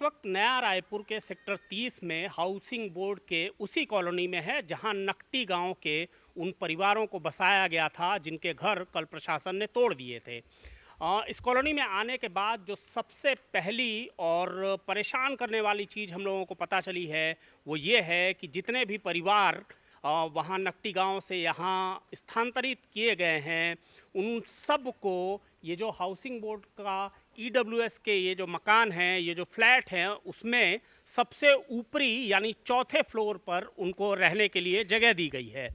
इस वक्त नया रायपुर के सेक्टर 30 में हाउसिंग बोर्ड के उसी कॉलोनी में है जहां नकटी गांव के उन परिवारों को बसाया गया था जिनके घर कल प्रशासन ने तोड़ दिए थे। इस कॉलोनी में आने के बाद जो सबसे पहली और परेशान करने वाली चीज़ हम लोगों को पता चली है वो ये है कि जितने भी परिवार वहाँ नकटी गांव से यहाँ स्थानांतरित किए गए हैं उन सब को ये जो हाउसिंग बोर्ड का ईडब्ल्यूएस के ये जो मकान हैं, ये जो फ्लैट हैं, उसमें सबसे ऊपरी यानी चौथे फ्लोर पर उनको रहने के लिए जगह दी गई है।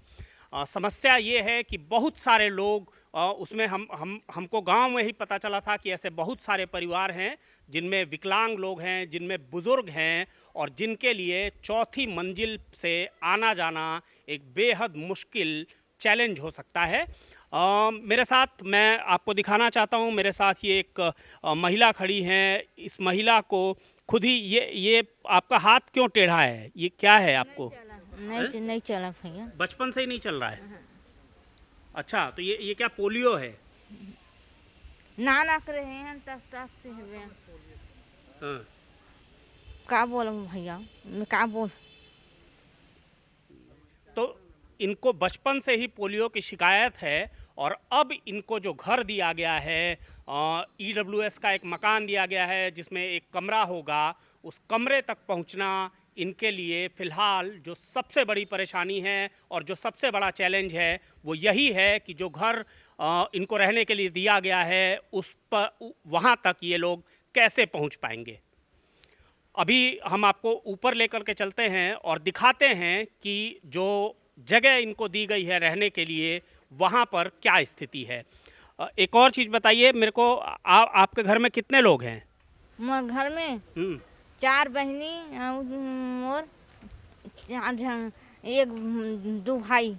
समस्या ये है कि बहुत सारे लोग उसमें हमको गांव में ही पता चला था कि ऐसे बहुत सारे परिवार हैं जिनमें विकलांग लोग हैं, जिनमें बुज़ुर्ग हैं और जिनके लिए चौथी मंजिल से आना जाना एक बेहद मुश्किल चैलेंज हो सकता है। मेरे साथ मैं आपको दिखाना चाहता हूं, मेरे साथ ये एक महिला खड़ी हैं। इस महिला को खुद ही ये आपका हाथ क्यों टेढ़ा है, ये क्या है आपको? नहीं चला भैया। बचपन से ही नहीं चल रहा है? अच्छा, तो ये क्या पोलियो है? ना कर रहे हैं तब से हुए। हाँ। का बोल भैया, मैं का बोल। तो इनको बचपन से ही पोलियो की शिकायत है और अब इनको जो घर दिया गया है, ईडब्ल्यूएस का एक मकान दिया गया है जिसमें एक कमरा होगा, उस कमरे तक पहुंचना इनके लिए फ़िलहाल जो सबसे बड़ी परेशानी है और जो सबसे बड़ा चैलेंज है वो यही है कि जो घर इनको रहने के लिए दिया गया है उस पर वहाँ तक ये लोग कैसे पहुँच पाएंगे। अभी हम आपको ऊपर लेकर के चलते हैं और दिखाते हैं कि जो जगह इनको दी गई है रहने के लिए वहाँ पर क्या स्थिति है। एक और चीज़ बताइए मेरे को, आपके घर में कितने लोग हैं? मोर घर में 4 बहनी और 4 जन, एक 2 भाई।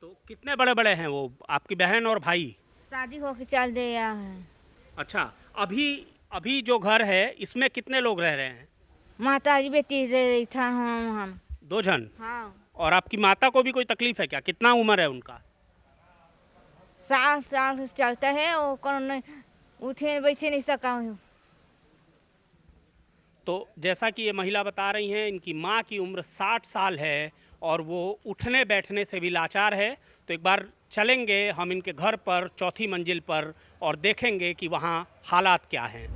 तो कितने बड़े बड़े हैं वो आपकी बहन और भाई? शादी होके चल दिया है। अच्छा, अभी जो घर है इसमें कितने लोग रह रहे हैं? माता जी बेटी रह रही था, हम 2 जन। हाँ। और आपकी माता को भी कोई तकलीफ है क्या? कितना उम्र है उनका? साल से चलता है, वो कौन उठे बैठे नहीं सका हूँ। तो जैसा कि ये महिला बता रही हैं, इनकी माँ की उम्र 60 साल है और वो उठने बैठने से भी लाचार है। तो एक बार चलेंगे हम इनके घर पर, चौथी मंजिल पर, और देखेंगे कि वहाँ हालात क्या हैं।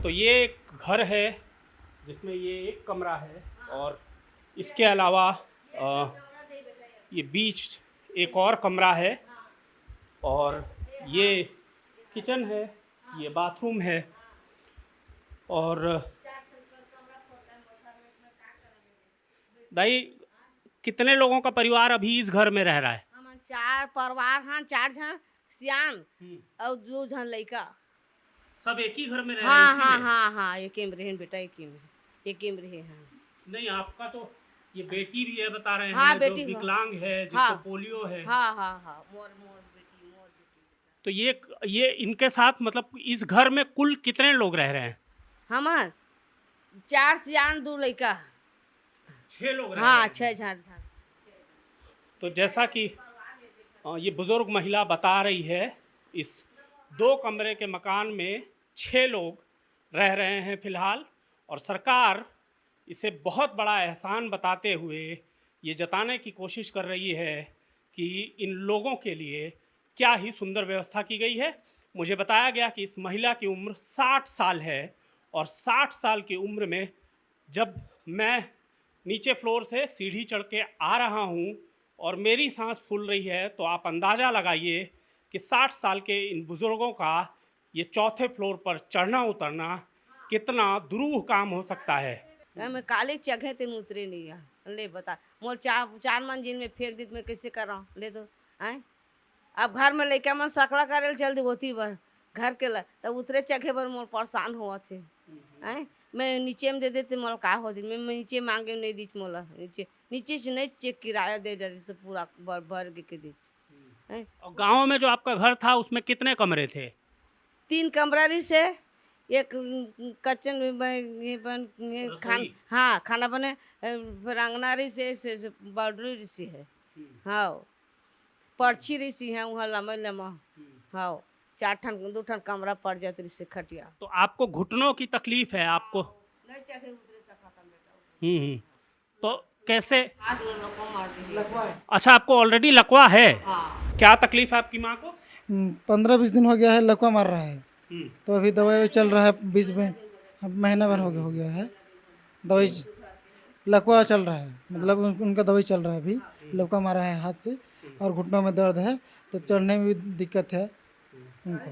तो ये एक घर है जिसमें ये एक कमरा है और इसके अलावा ये बीच एक और कमरा है और ये किचन है, ये बाथरूम है। और दाई, कितने लोगों का परिवार अभी इस घर में रह रहा है? हम 4 परिवार हैं, 4 जन सियान और 2 जन लड़का। सब एक ही घर में रह रहे हैं? हाँ, एक ही में रहे बेटा, एक ही में रहे हैं। नहीं, आपका तो ये बेटी भी है बता रहे हाँ, हैं, जो बेटी विकलांग है, जिसको हाँ, पोलियो है। हाँ, मोर बेटी। तो ये इनके साथ मतलब इस घर में कुल कितने लोग रह रहे हैं? हमार 4 सियान 2 लड़का। 6 लोग रह हाँ, रहे हैं। 6 जन। तो जैसा कि ये बुजुर्ग महिला बता रही है, इस 2 कमरे के मकान में 6 लोग रह रहे हैं फिलहाल, और सरकार इसे बहुत बड़ा एहसान बताते हुए ये जताने की कोशिश कर रही है कि इन लोगों के लिए क्या ही सुंदर व्यवस्था की गई है। मुझे बताया गया कि इस महिला की उम्र 60 साल है और 60 साल की उम्र में जब मैं नीचे फ्लोर से सीढ़ी चढ़ के आ रहा हूँ और मेरी सांस फूल रही है, तो आप अंदाज़ा लगाइए कि 60 साल के इन बुज़ुर्गों का ये चौथे फ्लोर पर चढ़ना उतरना कितना दुरूह काम हो सकता है। मैं काले जगह ते उतरे नहीं है, ले बता मोर 4 मंजिल में फेंक दी, मैं कैसे कर रहा हूँ? ले दो आए। अब घर में लड़का मन सकला करे चल दी होती बर घर के ला, तब उतरे जगह पर मोर परेशान हुआ थे। आए मैं नीचे में दे देते मोल का हो दी, मैं नीचे मांगे नहीं दी मोला नीचे नीचे से नहीं चेक किराया दे रही से पूरा भर भर के दीजिए हैं। और गांव में जो आपका घर था उसमें कितने कमरे थे? 3 कमरा रही से एक किचन ये रसोई? हाँ खाना बने फिर अंगना रही से बाउंड्री रही से है। हाँ पर्ची रही सी है वहाँ लम्बा लम्बा। हाँ 2 ठन कमरा पड़ जाते रही से खटिया। तो आपको घुटनों की तकलीफ है आपको? नहीं चढ़े उतरे सका था बेटा। तो कैसे? हाथ में लकवा मार दी। अच्छा, आपको ऑलरेडी लकवा है? हाँ क्या तकलीफ है आपकी माँ को? 15-20 दिन हो गया है, लकवा मार रहा है। हम्म, तो अभी दवाई चल रहा है 20 में, अब महीना भर हो गया है दवाई, लकवा चल रहा है, मतलब उनका दवाई चल रहा है अभी। लकवा मारा है हाथ से और घुटनों में दर्द है, तो चढ़ने में भी दिक्कत है उनको।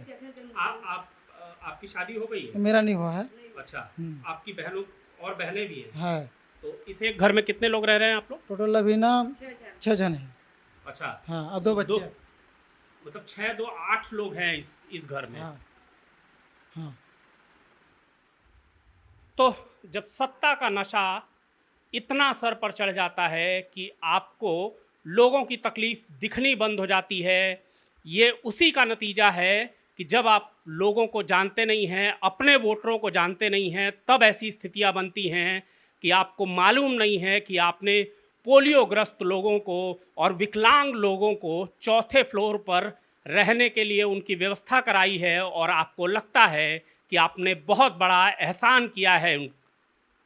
आपकी शादी हो गई है? मेरा नहीं हुआ है। अच्छा, आपकी बहनों और बहनें भी हैं? है तो इस एक घर में कितने लोग रह रहे हैं आप लोग? टोटल अभी ना 6 जन है। अच्छा, हाँ और 2 बच्चे। मतलब 6 2 8 लोग हैं इस घर में। हाँ हाँ। तो जब सत्ता का नशा इतना सर पर चढ़ जाता है कि आपको लोगों की तकलीफ दिखनी बंद हो जाती है, ये उसी का नतीजा है कि जब आप लोगों को जानते नहीं हैं, अपने वोटरों को जानते नहीं हैं, तब ऐसी स्थितियां बनती हैं कि आपको मालूम नहीं है कि आपने पोलियोग्रस्त लोगों को और विकलांग लोगों को चौथे फ्लोर पर रहने के लिए उनकी व्यवस्था कराई है, और आपको लगता है कि आपने बहुत बड़ा एहसान किया है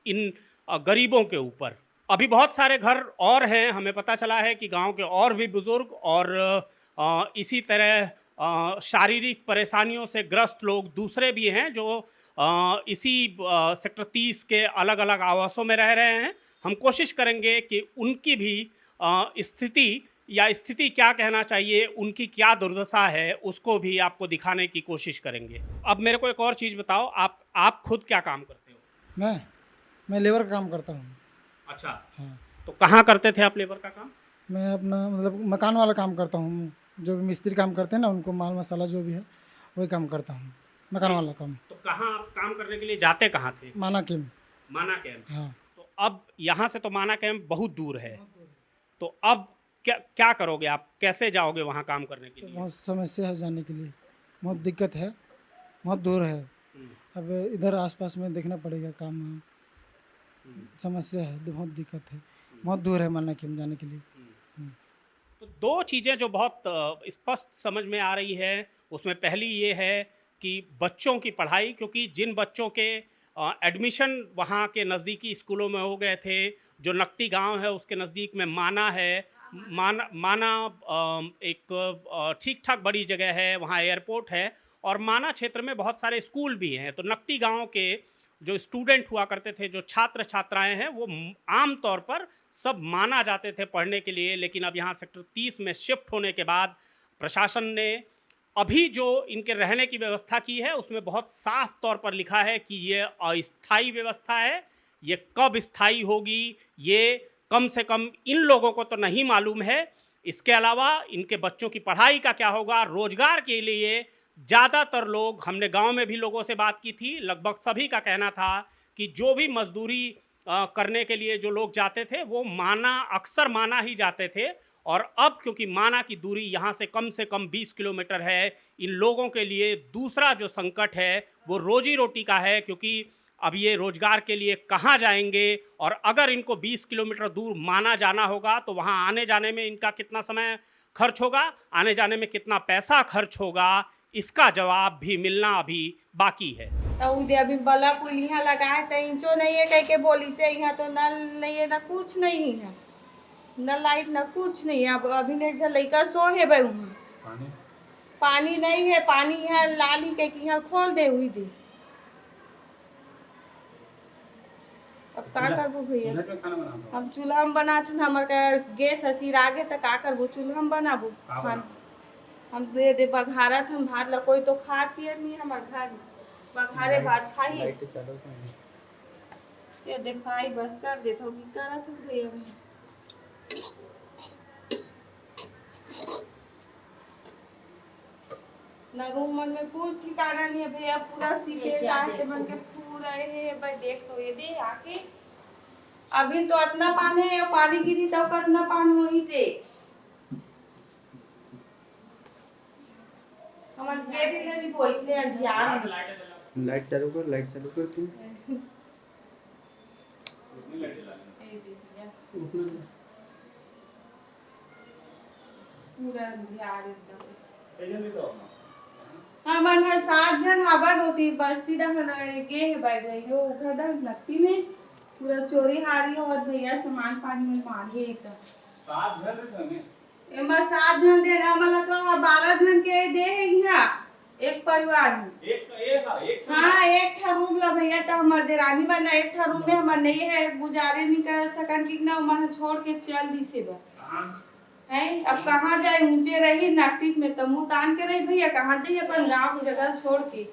इन गरीबों के ऊपर। अभी बहुत सारे घर और हैं, हमें पता चला है कि गांव के और भी बुजुर्ग और इसी तरह शारीरिक परेशानियों से ग्रस्त लोग दूसरे भी हैं जो इसी सेक्टर 30 के अलग अलग आवासों में रह रहे हैं। हम कोशिश करेंगे कि उनकी भी स्थिति क्या कहना चाहिए, उनकी क्या दुर्दशा है, उसको भी आपको दिखाने की कोशिश करेंगे। अब मेरे को एक और चीज़ बताओ, आप खुद क्या काम करते हो? मैं लेबर का काम करता हूँ। अच्छा, हाँ तो कहाँ करते थे आप लेबर का काम? मैं अपना मतलब मकान वाला काम करता हूँ, जो भी मिस्त्री काम करते हैं ना, उनको माल मसाला जो भी है वही काम करता हूँ, मकान वाला काम। तो कहाँ आप काम करने के लिए जाते कहाँ थे? माना कैंप। माना कैंप। हाँ। तो अब यहाँ से तो माना कैंप बहुत दूर है, तो अब क्या करोगे आप? कैसे जाओगे वहाँ काम करने के तो लिए? बहुत समस्या है जाने के लिए, बहुत दिक्कत है, बहुत दूर है। अब इधर आसपास में देखना पड़ेगा काम वाम। समस्या है, बहुत दिक्कत है, बहुत दूर है माना कैंप जाने के लिए। तो 2 चीज़ें जो बहुत स्पष्ट समझ में आ रही है, उसमें पहली ये है कि बच्चों की पढ़ाई, क्योंकि जिन बच्चों के एडमिशन वहाँ के नज़दीकी स्कूलों में हो गए थे, जो नकटी गांव है उसके नज़दीक में माना है, माना एक ठीक ठाक बड़ी जगह है, वहाँ एयरपोर्ट है, और माना क्षेत्र में बहुत सारे स्कूल भी हैं। तो नकटी गांव के जो स्टूडेंट हुआ करते थे, जो छात्र छात्राएं हैं, वो आम तौर पर सब माना जाते थे पढ़ने के लिए। लेकिन अब यहाँ सेक्टर 30 में शिफ्ट होने के बाद प्रशासन ने अभी जो इनके रहने की व्यवस्था की है उसमें बहुत साफ तौर पर लिखा है कि ये अस्थायी व्यवस्था है। ये कब स्थायी होगी ये कम से कम इन लोगों को तो नहीं मालूम है। इसके अलावा इनके बच्चों की पढ़ाई का क्या होगा, रोजगार के लिए ज़्यादातर लोग, हमने गांव में भी लोगों से बात की थी, लगभग सभी का कहना था कि जो भी मजदूरी करने के लिए जो लोग जाते थे वो अक्सर माना ही जाते थे। और अब क्योंकि माना की दूरी यहाँ से कम 20 किलोमीटर है, इन लोगों के लिए दूसरा जो संकट है वो रोजी रोटी का है, क्योंकि अब ये रोजगार के लिए कहाँ जाएंगे, और अगर इनको 20 किलोमीटर दूर माना जाना होगा तो वहाँ आने जाने में इनका कितना समय खर्च होगा, आने जाने में कितना पैसा खर्च होगा, इसका जवाब भी मिलना अभी बाकी है। तो उद्या अभी बल्ब कुल यहाँ लगाए तो इंचो नहीं है, कह के बोली से यहाँ तो नल नहीं है, ना कुछ नहीं है, न लाइट न कुछ नहीं है। अब अभी नहीं लड़का सो है भाई, वहाँ पानी नहीं है, पानी है लाली के यहाँ खोल दे हुई थी। अब का करबो भैया, हम चूल्हा में बना हमारे गैस हसीर आगे तो का करबो, चूल्हा में बनाबो खाना। हम दे दे बघारत हम भात ला, कोई तो खा पियर नहीं हमारे घर में, बघारे भात खाई ये देखाई बस कर देता हूँ कि करत हूँ भैया। ना रूम मन में कुछ ठिकाना नहीं है भैया, पूरा सीधे रास्ते बन के पूरा ये भाई देख लो, ये दे आके अभी तो इतना पानी है, पानी गिरी तो कितना पानी हुई थे हमन के दिन नहीं पहुंचने अंधियार लाइट चालू कर तू पूरा अंधियार एकदम हमन है 7 जन हाबर होती बस्ती रहन के है बैठ गई हो घर दा नक्की में पूरा चोरी हारी और भैया सामान पानी में मारे एकदम 7 घर में एमा 7 जन दे ना मला तो 12 जन के दे है यहाँ एक परिवार में एक हाँ एक ठा रूम ला भैया तो हमार देरानी बना एक ठा रूम में हमार नहीं है गुजारे नहीं कर सकन कि ना वहाँ छोड़ के चल दी से बा है अब कहाँ जाए ऊंचे रही नाटिक में तो मुँह तान के रही भैया कहाँ जाइए अपन गाँव की जगह छोड़ के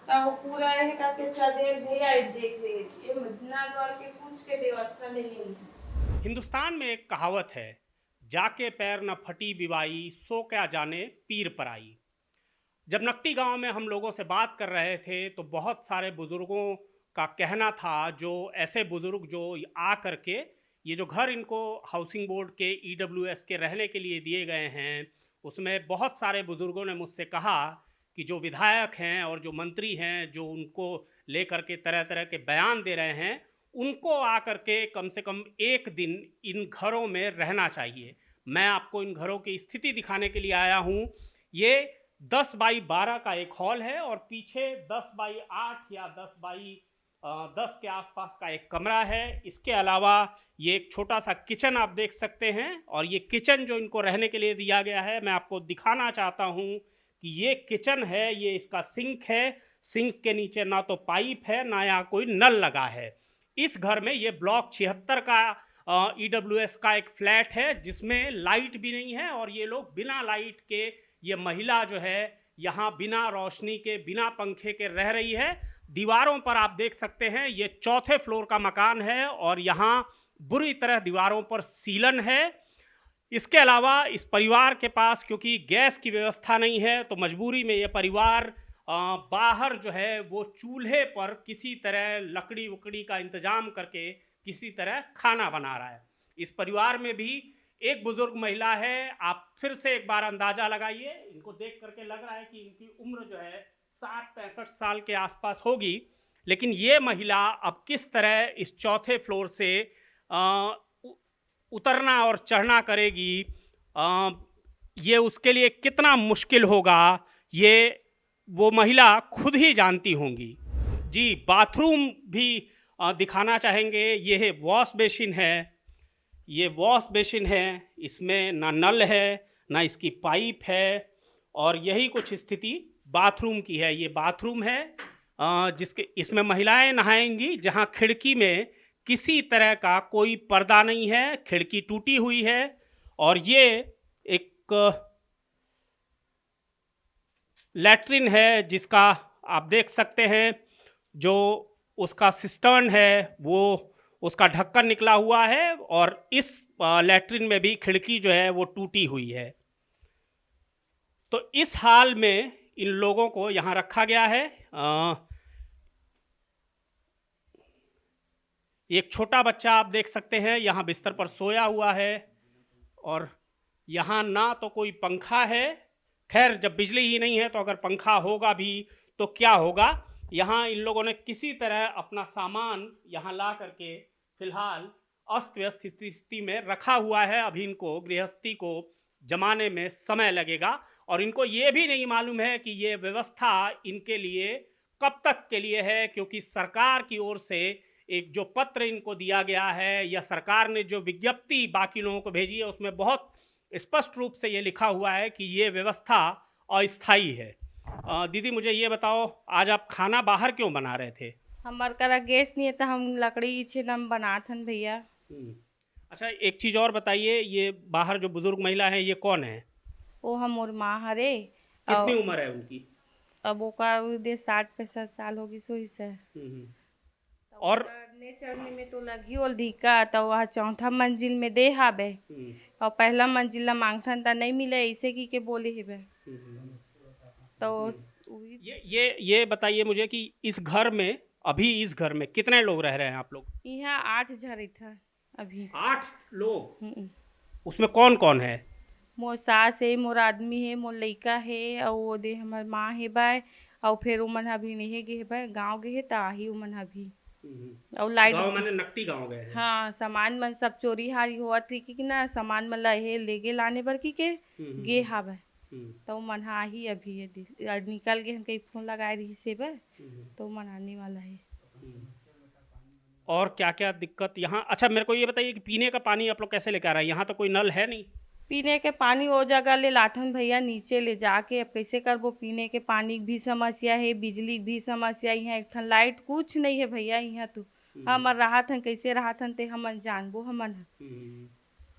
तो पूरा है करके चल दे भैया देख से ये मदना द्वार के कुछ के व्यवस्था नहीं है। हिंदुस्तान में एक कहावत है, जाके पैर न फटी बिवाई सो क्या जाने पीर पर आई। जब नकटी गांव में हम लोगों से बात कर रहे थे तो बहुत सारे बुजुर्गों का कहना था, जो ऐसे बुजुर्ग जो आ करके ये जो घर इनको हाउसिंग बोर्ड के EWS के रहने के लिए दिए गए हैं, उसमें बहुत सारे बुजुर्गों ने मुझसे कहा कि जो विधायक हैं और जो मंत्री हैं जो उनको लेकर के तरह तरह के बयान दे रहे हैं, उनको आकर के कम से कम एक दिन इन घरों में रहना चाहिए। मैं आपको इन घरों की स्थिति दिखाने के लिए आया हूँ। ये 10 बाई 12 का एक हॉल है और पीछे 10 बाई 8 या 10 बाई 10 के आसपास का एक कमरा है। इसके अलावा ये एक छोटा सा किचन आप देख सकते हैं, और ये किचन जो इनको रहने के लिए दिया गया है, मैं आपको दिखाना चाहता हूँ कि ये किचन है, ये इसका सिंक है। सिंक के नीचे ना तो पाइप है ना यहाँ कोई नल लगा है। इस घर में ये ब्लॉक 76 का EWS का एक फ्लैट है जिसमें लाइट भी नहीं है, और ये लोग बिना लाइट के, ये महिला जो है यहाँ बिना रोशनी के बिना पंखे के रह रही है। दीवारों पर आप देख सकते हैं ये 4थे फ्लोर का मकान है और यहाँ बुरी तरह दीवारों पर सीलन है। इसके अलावा इस परिवार के पास क्योंकि गैस की व्यवस्था नहीं है तो मजबूरी में ये परिवार बाहर जो है वो चूल्हे पर किसी तरह लकड़ी वकड़ी का इंतजाम करके किसी तरह खाना बना रहा है। इस परिवार में भी एक बुजुर्ग महिला है। आप फिर से एक बार अंदाजा लगाइए, इनको देख करके लग रहा है कि इनकी उम्र जो है 60-65 साल के आसपास होगी, लेकिन ये महिला अब किस तरह इस 4थे फ्लोर से उतरना और चढ़ना करेगी, ये उसके लिए कितना मुश्किल होगा, ये वो महिला खुद ही जानती होंगी। जी, बाथरूम भी दिखाना चाहेंगे। ये है वॉश बेसिन है, ये वॉश बेसिन है, इसमें ना नल है ना इसकी पाइप है, और यही कुछ स्थिति बाथरूम की है। ये बाथरूम है जिसके इसमें महिलाएं नहाएंगी, जहां खिड़की में किसी तरह का कोई पर्दा नहीं है, खिड़की टूटी हुई है। और ये एक लैट्रिन है जिसका आप देख सकते हैं, जो उसका सिस्टर्न है वो उसका ढक्कन निकला हुआ है, और इस लैट्रिन में भी खिड़की जो है वो टूटी हुई है। तो इस हाल में इन लोगों को यहाँ रखा गया है। एक छोटा बच्चा आप देख सकते हैं यहाँ बिस्तर पर सोया हुआ है, और यहाँ ना तो कोई पंखा है। खैर, जब बिजली ही नहीं है तो अगर पंखा होगा भी तो क्या होगा। यहाँ इन लोगों ने किसी तरह अपना सामान यहाँ ला करके फिलहाल अस्त व्यस्त स्थिति में रखा हुआ है। अभी इनको गृहस्थी को जमाने में समय लगेगा, और इनको ये भी नहीं मालूम है कि ये व्यवस्था इनके लिए कब तक के लिए है, क्योंकि सरकार की ओर से एक जो पत्र इनको दिया गया है या सरकार ने जो विज्ञप्ति बाकी लोगों को भेजी है उसमें बहुत स्पष्ट रूप से ये लिखा हुआ है कि ये व्यवस्था अस्थायी है। दीदी, मुझे ये बताओ, आज आप खाना बाहर क्यों बना रहे थे? हमार करा गैस नहीं है तो हम लकड़ी छे दम बनाथन भैया। अच्छा, एक चीज़ और बताइए, ये बाहर जो बुजुर्ग महिला है ये कौन है? वो हम माँ हरे। कितनी उम्र है उनकी? अब वो का 60-65 साल होगी सोई से। और चढ़ने में तो लगी और दिक्कत, तो वह 4था मंजिल में दे हाबे, और पहला मंजिल ला मांगथन ता नहीं मिले, ऐसे की के बोले हेबे। तो ये बताइए मुझे कि इस घर में अभी इस घर में कितने लोग रह रहे हैं आप लोग? यहाँ 8 जने था अभी। 8 लोग। उसमें कौन कौन है? मोर सास है, मोर आदमी है, मोर लइका है और वो दे हमार माँ है बाय और फिर उमन अभी नहीं गे है बाय गाँव गे है ताही उमन अभी और लाइट गांव माने नकटी गांव गए हैं। हाँ सामान मन सब चोरी हारी हुआ थी कि ना सामान मन लहे ले गे लाने बर की के गे हावे तो मन हा ही अभी ये निकल गए हम कहीं फोन लगाए रही से बे तो मन आने वाला है। और क्या क्या दिक्कत यहाँ? अच्छा मेरे को ये बताइए कि पीने का पानी आप लोग कैसे लेकर आ रहे हैं? यहाँ तो कोई नल है नहीं। पीने के पानी वो जगह ले लाथन भैया नीचे ले जाके अब कैसे करबो? पीने के पानी की भी समस्या है, बिजली की भी समस्या, यहाँ एक ठन लाइट कुछ नहीं है भैया यहाँ तो हमन राहत हन कैसे राहत हन ते हमन जानबो हमन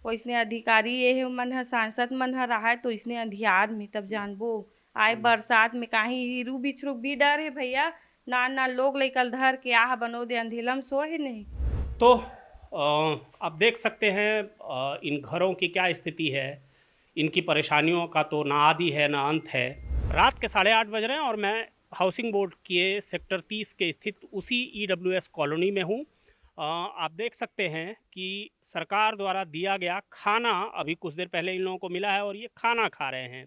वैसने अधिकारी ये मन ह सांसद मन ह रहा है तो इसने अंधियार में तब जानबो आए बरसात में काहीं हीरू बिछरू भी डर है भैया ना लोग लेकल धर के आह बनो दे अंधेलम सो है नहीं। तो आप देख सकते हैं इन घरों की क्या स्थिति है। इनकी परेशानियों का तो ना आदि है ना अंत है। रात के 8:30 बज रहे हैं और मैं हाउसिंग बोर्ड के सेक्टर 30 के स्थित उसी EWS कॉलोनी में हूँ। आप देख सकते हैं कि सरकार द्वारा दिया गया खाना अभी कुछ देर पहले इन लोगों को मिला है और ये खाना खा रहे हैं।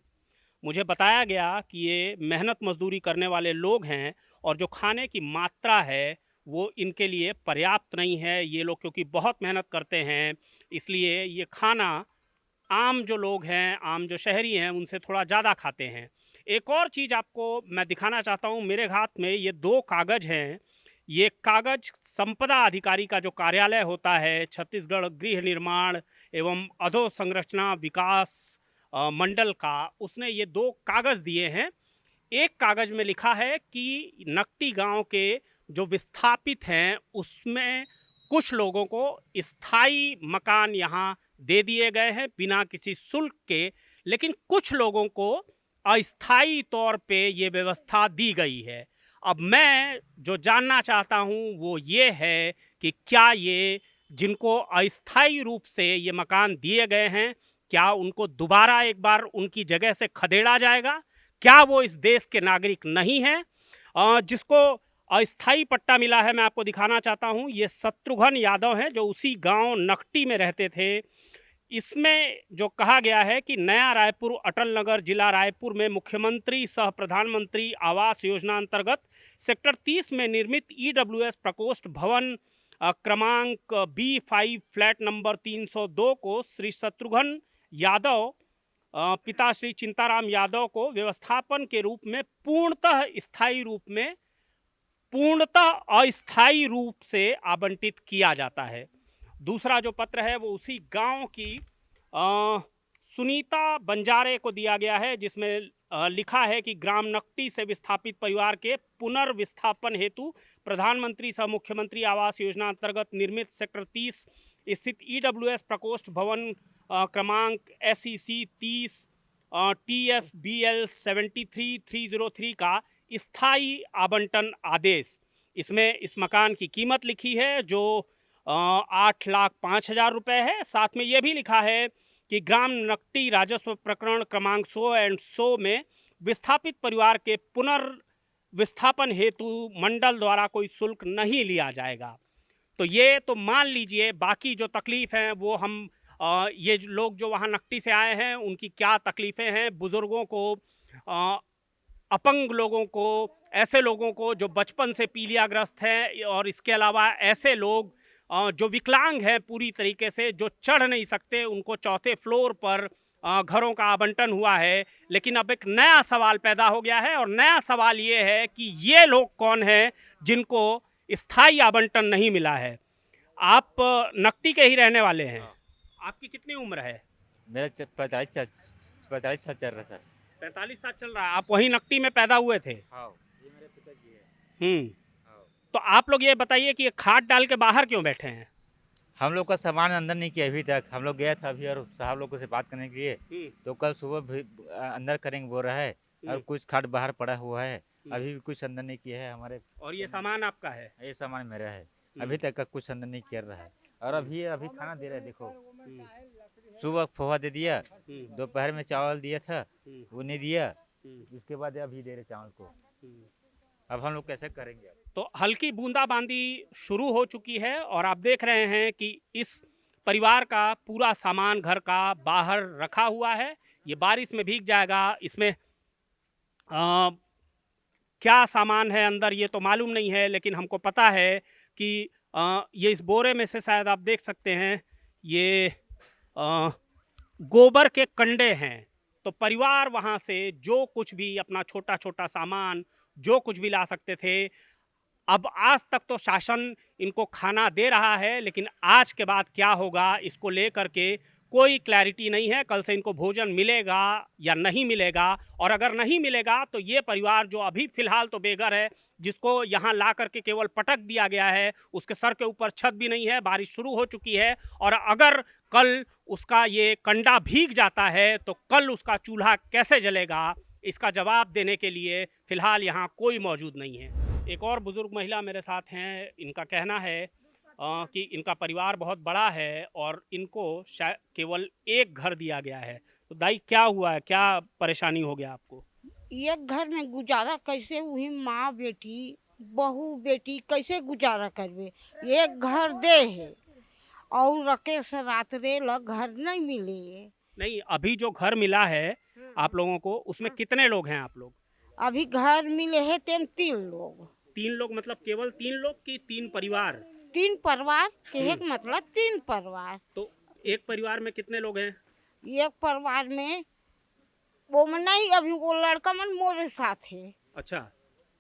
मुझे बताया गया कि ये मेहनत मजदूरी करने वाले लोग हैं और जो खाने की मात्रा है वो इनके लिए पर्याप्त नहीं है। ये लोग क्योंकि बहुत मेहनत करते हैं इसलिए ये खाना आम जो लोग हैं, आम जो शहरी हैं उनसे थोड़ा ज़्यादा खाते हैं। एक और चीज़ आपको मैं दिखाना चाहता हूँ। मेरे हाथ में ये 2 कागज़ हैं। ये कागज़ संपदा अधिकारी का जो कार्यालय होता है छत्तीसगढ़ गृह निर्माण एवं अधोसंरचना विकास मंडल का, उसने ये 2 कागज़ दिए हैं। एक कागज़ में लिखा है कि नकटी गांव के जो विस्थापित हैं उसमें कुछ लोगों को स्थायी मकान यहाँ दे दिए गए हैं बिना किसी शुल्क के, लेकिन कुछ लोगों को अस्थायी तौर पे ये व्यवस्था दी गई है। अब मैं जो जानना चाहता हूँ वो ये है कि क्या ये जिनको अस्थायी रूप से ये मकान दिए गए हैं क्या उनको दोबारा एक बार उनकी जगह से खदेड़ा जाएगा? क्या वो इस देश के नागरिक नहीं हैं? जिसको अस्थायी पट्टा मिला है मैं आपको दिखाना चाहता हूँ। ये शत्रुघ्न यादव हैं जो उसी गांव नकटी में रहते थे। इसमें जो कहा गया है कि नया रायपुर अटल नगर जिला रायपुर में मुख्यमंत्री सह प्रधानमंत्री आवास योजना अंतर्गत सेक्टर 30 में निर्मित EWS प्रकोष्ठ भवन क्रमांक B5 फ्लैट नंबर 302 को श्री शत्रुघ्न यादव पिता श्री चिंताराम यादव को व्यवस्थापन के रूप में पूर्णतः अस्थायी रूप से आवंटित किया जाता है। दूसरा जो पत्र है वो उसी गांव की सुनीता बंजारे को दिया गया है जिसमें लिखा है कि ग्राम नकटी से विस्थापित परिवार के पुनर्विस्थापन हेतु प्रधानमंत्री सह मुख्यमंत्री आवास योजना अंतर्गत निर्मित सेक्टर 30 स्थित EWS प्रकोष्ठ भवन क्रमांक SEC 30 TFBL 73303 का स्थायी आवंटन आदेश। इसमें इस मकान की कीमत लिखी है जो 8,05,000 रुपये है। साथ में ये भी लिखा है कि ग्राम नकटी राजस्व प्रकरण क्रमांक 100 में विस्थापित परिवार के पुनर्विस्थापन हेतु मंडल द्वारा कोई शुल्क नहीं लिया जाएगा। तो ये तो मान लीजिए, बाकी जो तकलीफ़ हैं वो हम ये लोग जो वहाँ नकटी से आए हैं उनकी क्या तकलीफ़ें हैं, बुज़ुर्गों को, अपंग लोगों को, ऐसे लोगों को जो बचपन से पीलियाग्रस्त हैं और इसके अलावा ऐसे लोग जो विकलांग हैं पूरी तरीके से, जो चढ़ नहीं सकते, उनको 4थे फ्लोर पर घरों का आवंटन हुआ है। लेकिन अब एक नया सवाल पैदा हो गया है और नया सवाल ये है कि ये लोग कौन हैं जिनको स्थायी आवंटन नहीं मिला है। आप नकटी के ही रहने वाले हैं। आपकी कितनी उम्र है? मेरा 45 साल चल रहा सर। 45 साल चल रहा है। आप वही नकटी में पैदा हुए थे? हाँ, ये मेरे पिताजी है। तो आप लोग ये बताइए कि ये खाट डाल के बाहर क्यों बैठे हैं? हम लोग का सामान अंदर नहीं किया अभी तक। हम लोग गया था अभी और साहब लोगों से बात करने के लिए, तो कल सुबह भी अंदर करेंगे बोल रहा है और कुछ खाट बाहर पड़ा हुआ है। अभी भी कुछ अंदर नहीं किया है हमारे। और ये सामान आपका है? ये सामान मेरा है। अभी तक का कुछ अंदर नहीं कर रहा है। और अभी खाना दे रहा है। देखो, सुबह पोहा दे दिया, दोपहर में चावल दिया था वो नहीं दिया, उसके बाद अभी दे रहे चावल को। अब हम लोग कैसे करेंगे? तो हल्की बूंदाबांदी शुरू हो चुकी है और आप देख रहे हैं कि इस परिवार का पूरा सामान घर का बाहर रखा हुआ है। ये बारिश में भीग जाएगा। इसमें क्या सामान है अंदर ये तो मालूम नहीं है, लेकिन हमको पता है कि ये इस बोरे में से शायद आप देख सकते हैं ये गोबर के कंडे हैं। तो परिवार वहाँ से जो कुछ भी अपना छोटा छोटा सामान जो कुछ भी ला सकते थे, अब आज तक तो शासन इनको खाना दे रहा है, लेकिन आज के बाद क्या होगा इसको लेकर के कोई क्लैरिटी नहीं है। कल से इनको भोजन मिलेगा या नहीं मिलेगा, और अगर नहीं मिलेगा तो ये परिवार जो अभी फ़िलहाल तो बेघर है, जिसको यहाँ ला करके केवल पटक दिया गया है, उसके सर के ऊपर छत भी नहीं है, बारिश शुरू हो चुकी है, और अगर कल उसका ये कंडा भीग जाता है तो कल उसका चूल्हा कैसे जलेगा, इसका जवाब देने के लिए फ़िलहाल यहाँ कोई मौजूद नहीं है। एक और बुज़ुर्ग महिला मेरे साथ हैं। इनका कहना है कि इनका परिवार बहुत बड़ा है और इनको शायद केवल एक घर दिया गया है। तो दाई क्या हुआ है, क्या परेशानी हो गया आपको? एक घर में गुजारा कैसे हुई? माँ बेटी बहू बेटी कैसे गुजारा करबे? एक घर दे है और रके से रात रे ल घर नहीं मिले। नहीं, अभी जो घर मिला है आप लोगों को, उसमें कितने लोग हैं आप लोग? अभी घर मिले है 3 लोग। 3 लोग मतलब केवल 3 लोग की 3 परिवार? 3 परिवार के एक मतलब 3 परिवार। तो एक परिवार में कितने लोग हैं? एक परिवार में वो में नहीं, अभी वो लड़का मन मोरे साथ है। अच्छा।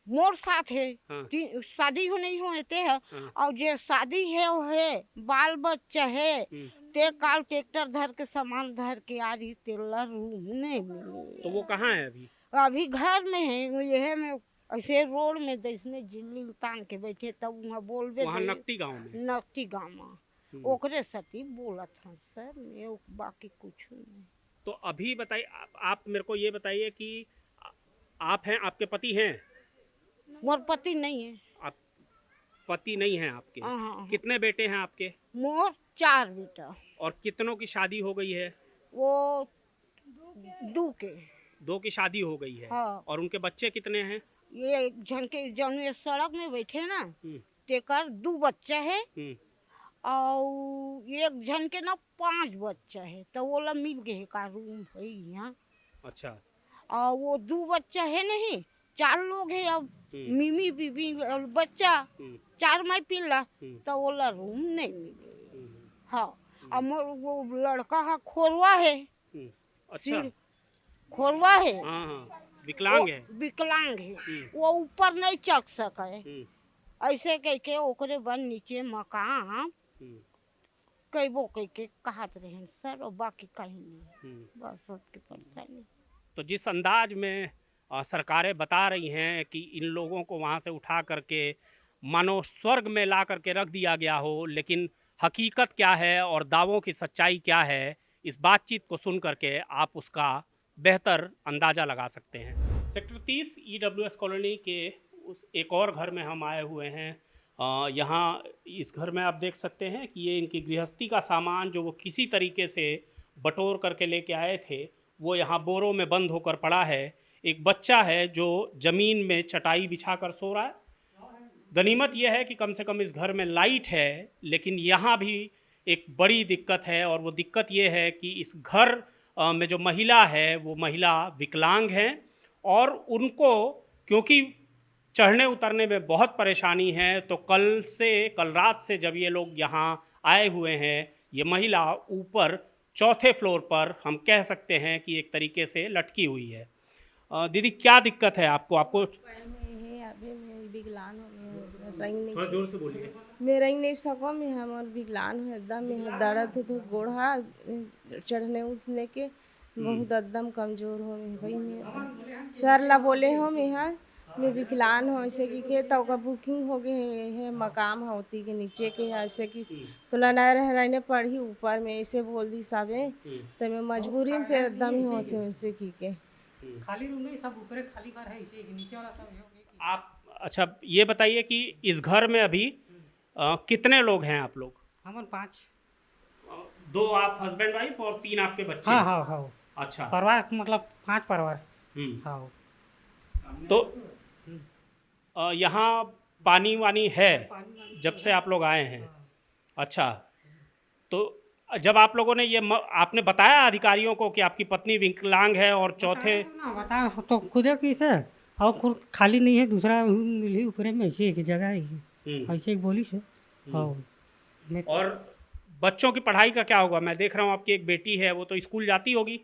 मोर साथ है। हाँ। शादी हो नहीं होते है। हाँ। और जो शादी है वो है, बाल बच्चा है, ते काल ट्रैक्टर धर के सामान धर के आ रही, तेला रूम नहीं मिले। तो वो कहाँ है अभी? अभी घर में है। यह में ऐसे रोड में इसने झिल्ली तान के बैठे, तब वहाँ बोलबे वहाँ नकटी गांव में? नकटी गाँव में ओकरे सती बोला था सर, मैं बाकी कुछ नहीं। तो अभी बताइए, आप मेरे को ये बताइए कि आप हैं, आपके पति हैं? मोर पति नहीं है। आप पति नहीं है आपके? हाँ। कितने बेटे हैं आपके? मोर 4 बेटा। और कितनों की शादी हो गई है? वो 2 के। 2 की शादी हो गई है। हाँ। और उनके बच्चे कितने हैं? ये झनके जौन सड़क में बैठे ना, तेकर 2 बच्चा है और एक जन के ना 5 बच्चा है। तो वो ला मिल गए का रूम है यहाँ। अच्छा। और वो 2 बच्चा है नहीं, 4 लोग है। अब मिमी बीबी और बच्चा 4 माई पिल्ला, तो वो ला रूम नहीं मिले। हाँ। और वो लड़का है खोरवा है। अच्छा। खोरवा है। हाँ, विकलांग है। विकलांग है। वो ऊपर नहीं चढ़ सके। ऐसे कह के ओकरे बन नीचे मकान कई वो कह के कहत रहे सर, और बाकी कहीं नहीं। बस सबकी परेशानी। तो जिस अंदाज में सरकारें बता रही हैं कि इन लोगों को वहाँ से उठा करके मानो स्वर्ग में ला करके रख दिया गया हो, लेकिन हकीकत क्या है और दावों की सच्चाई क्या है, इस बातचीत को सुन करके आप उसका बेहतर अंदाज़ा लगा सकते हैं। सेक्टर 30 EWS कॉलोनी के उस एक और घर में हम आए हुए हैं। यहाँ इस घर में आप देख सकते हैं कि ये इनकी गृहस्थी का सामान जो वो किसी तरीके से बटोर करके लेके आए थे, वो यहाँ बोरों में बंद होकर पड़ा है। एक बच्चा है जो ज़मीन में चटाई बिछाकर सो रहा है। गनीमत यह है कि कम से कम इस घर में लाइट है, लेकिन यहाँ भी एक बड़ी दिक्कत है, और वो दिक्कत ये है कि इस घर में जो महिला है वो महिला विकलांग हैं, और उनको क्योंकि चढ़ने उतरने में बहुत परेशानी है, तो कल रात से जब ये लोग यहाँ आए हुए हैं, ये महिला ऊपर 4थे फ्लोर पर हम कह सकते हैं कि एक तरीके से लटकी हुई है। दीदी क्या दिक्कत है आपको? विकलांग नहीं, जोर से बोलिए। मैं रही नहीं सको, मैं हमार विकलांग है, एकदम में दर्द हो तो गोढ़ा चढ़ने उठने के बहुत एकदम कमजोर हो भाई। मैं सर ला बोले हो मैं विकलांग हो, ऐसे कि तो का बुकिंग हो गए है मकाम होती के नीचे के, ऐसे कि तो लना रहने पड़ी ऊपर में, ऐसे बोल दी साहबे, तो मैं मजबूरी में फिर एकदम ही होती हूँ ऐसे की के। खाली रूम नहीं, सब ऊपर खाली घर है, इसे नीचे वाला सब है। आप अच्छा ये बताइए कि इस घर में अभी कितने लोग हैं आप लोग? हम 5। 2 आप हस्बैंड वाइफ और 3 आपके बच्चे? हाँ। अच्छा, परिवार मतलब 5 परिवार। हाँ। तो यहाँ पानी वानी है जब से आप लोग आए हैं? अच्छा, तो जब आप लोगों ने आपने बताया अधिकारियों को कि आपकी पत्नी विकलांग है और चौथे ना बता तो खुद किसे और खुद खाली नहीं है, दूसरा मिली ऊपर में ऐसे एक जगह है, ऐसे एक बोली से। हाँ और बच्चों की पढ़ाई का क्या होगा? मैं देख रहा हूँ आपकी एक बेटी है, वो तो स्कूल जाती होगी।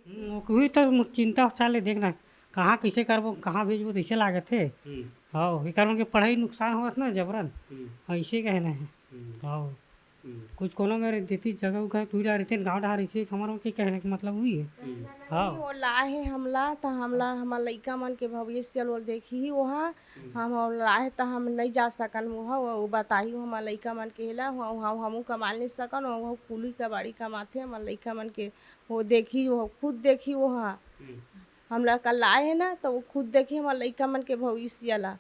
वही तो चिंता चाले देखना कहाँ कैसे करबो, कहाँ भेजबो, ऐसे लागत है। हाँ कारण के पढ़ाई नुकसान होत ना जबरन, ऐसे कहना है। हाँ कुछ कोनो मेरे देती जगह उगह तू जा रही गाँव डहा रही हमारा के कहने के मतलब हुई है। हाँ वो लाहे हमला तो हमला हमार लइका मन के भविष्य चलो देखी वहाँ हम लाहे तो हम नहीं जा सकन वहाँ वो बताही हमार लइका मन के हेला वहाँ हमू कमा नहीं सकन वहाँ कुली का बाड़ी कमाते हमार लइका मन के वो देखी वो खुद देखी वहाँ हमला कल लाए है ना तो वो खुद देखी हमार लइका मन के भविष्य ला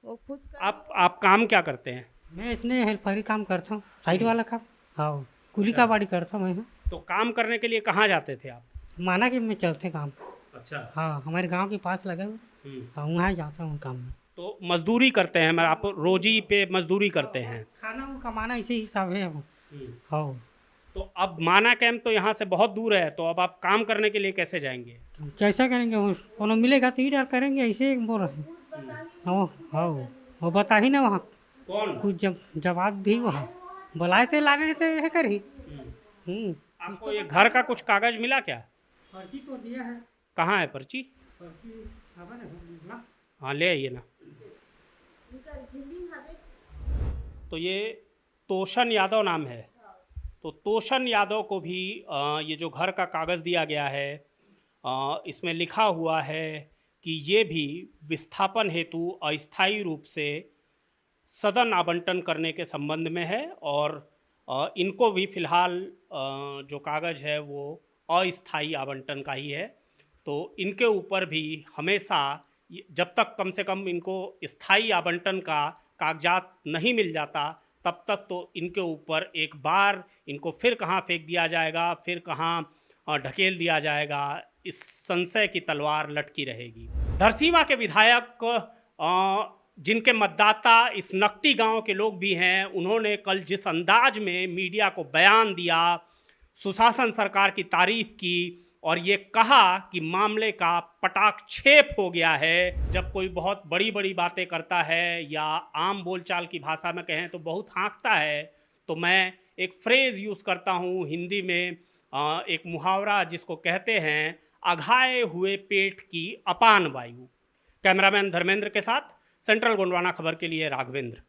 वो खुद आप काम क्या करते हैं? मैं इसने हेल्परी काम करता हूँ, साइड वाला काम। हाँ कुली का बाड़ी करता हूँ मैं। तो काम करने के लिए कहाँ जाते थे आप? माना कि मैं चलते काम। अच्छा। हाँ हमारे गांव के पास लगा हुआ, हाँ वहाँ जाता हूँ काम में। तो मजदूरी करते हैं? मैं आप रोजी पे मजदूरी करते हैं? खाना वो कमाना इसी हिसाब है। हाँ तो अब माना कैंप तो यहाँ से बहुत दूर है, तो अब आप काम करने के लिए कैसे जाएंगे? कैसा करेंगे, कोनो मिलेगा तो ही करेंगे, ऐसे बोल रहे हैं। हाँ हाँ वो बता ही ना वहाँ कौन कुछ जवाब दी वहाँ बुलाए थे लाने थे है कर ही। आपको ये घर का कुछ कागज मिला क्या? पर्ची तो दिया है। कहाँ है पर्ची? हाँ ले आइए ना। तो ये तोशन यादव नाम है, तो तोशन यादव को भी ये जो घर का कागज़ दिया गया है इसमें लिखा हुआ है कि ये भी विस्थापन हेतु अस्थायी रूप से सदन आवंटन करने के संबंध में है और इनको भी फ़िलहाल जो कागज़ है वो अस्थायी आवंटन का ही है। तो इनके ऊपर भी हमेशा जब तक कम से कम इनको स्थायी आवंटन का कागजात नहीं मिल जाता तब तक तो इनके ऊपर एक बार इनको फिर कहाँ फेंक दिया जाएगा, फिर कहाँ ढकेल दिया जाएगा, इस संशय की तलवार लटकी रहेगी। धरसींवा के विधायक जिनके मतदाता इस नकटी गांव के लोग भी हैं, उन्होंने कल जिस अंदाज में मीडिया को बयान दिया, सुशासन सरकार की तारीफ की और ये कहा कि मामले का पटाक्षेप हो गया है। जब कोई बहुत बड़ी बड़ी बातें करता है या आम बोलचाल की भाषा में कहें तो बहुत हाँकता है, तो मैं एक फ्रेज़ यूज़ करता हूँ हिंदी में, एक मुहावरा जिसको कहते हैं अघाए हुए पेट की अपान वायु। कैमरामैन धर्मेंद्र के साथ सेंट्रल गोंडवाना खबर के लिए राघवेंद्र।